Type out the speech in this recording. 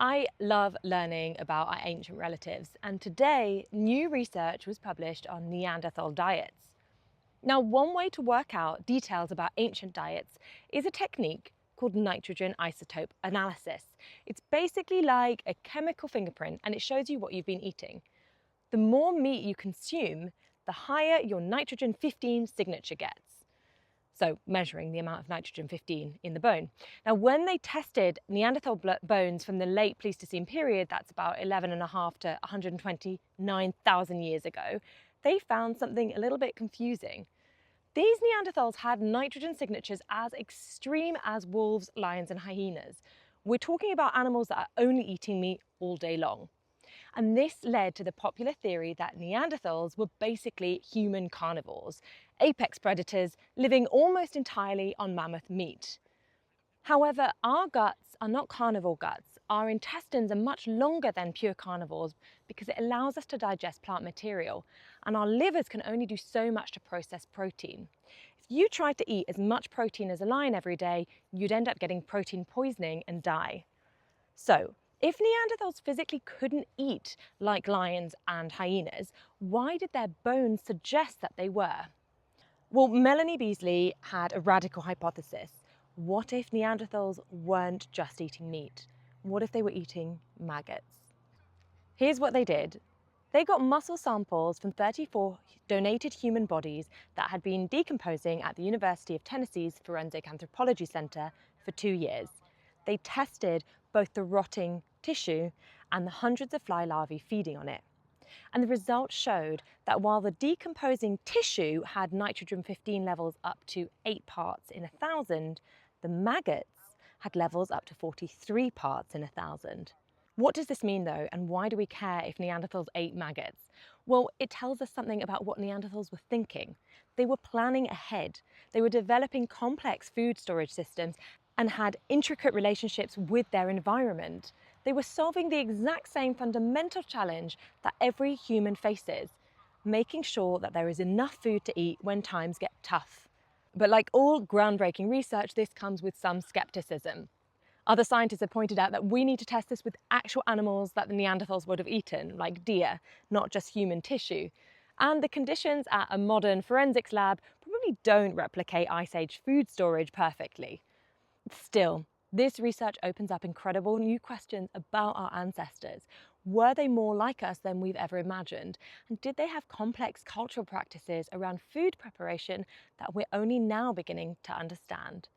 I love learning about our ancient relatives, and today new research was published on Neanderthal diets. Now, one way to work out details about ancient diets is a technique called nitrogen isotope analysis. It's basically like a chemical fingerprint and it shows you what you've been eating. The more meat you consume, the higher your nitrogen 15 signature gets. So measuring the amount of nitrogen 15 in the bone. Now, when they tested Neanderthal bones from the late Pleistocene period, that's about 11.5 to 129,000 years ago, they found something a little bit confusing. These Neanderthals had nitrogen signatures as extreme as wolves, lions, and hyenas. We're talking about animals that are only eating meat all day long. And this led to the popular theory that Neanderthals were basically human carnivores, apex predators living almost entirely on mammoth meat. However, our guts are not carnivore guts. Our intestines are much longer than pure carnivores because it allows us to digest plant material, and our livers can only do so much to process protein. If you tried to eat as much protein as a lion every day, you'd end up getting protein poisoning and die. So, if Neanderthals physically couldn't eat like lions and hyenas, why did their bones suggest that they were? Well, Melanie Beasley had a radical hypothesis. What if Neanderthals weren't just eating meat? What if they were eating maggots? Here's what they did. They got muscle samples from 34 donated human bodies that had been decomposing at the University of Tennessee's Forensic Anthropology Center for 2 years. They tested both the rotting tissue and the hundreds of fly larvae feeding on it. And the results showed that while the decomposing tissue had nitrogen 15 levels up to 8 parts in 1,000, the maggots had levels up to 43 parts in 1,000. What does this mean though, and why do we care if Neanderthals ate maggots? Well, it tells us something about what Neanderthals were thinking. They were planning ahead. They were developing complex food storage systems and had intricate relationships with their environment. They were solving the exact same fundamental challenge that every human faces, making sure that there is enough food to eat when times get tough. But like all groundbreaking research, this comes with some skepticism. Other scientists have pointed out that we need to test this with actual animals that the Neanderthals would have eaten, like deer, not just human tissue. And the conditions at a modern forensics lab probably don't replicate Ice Age food storage perfectly. Still, this research opens up incredible new questions about our ancestors. Were they more like us than we've ever imagined? And did they have complex cultural practices around food preparation that we're only now beginning to understand?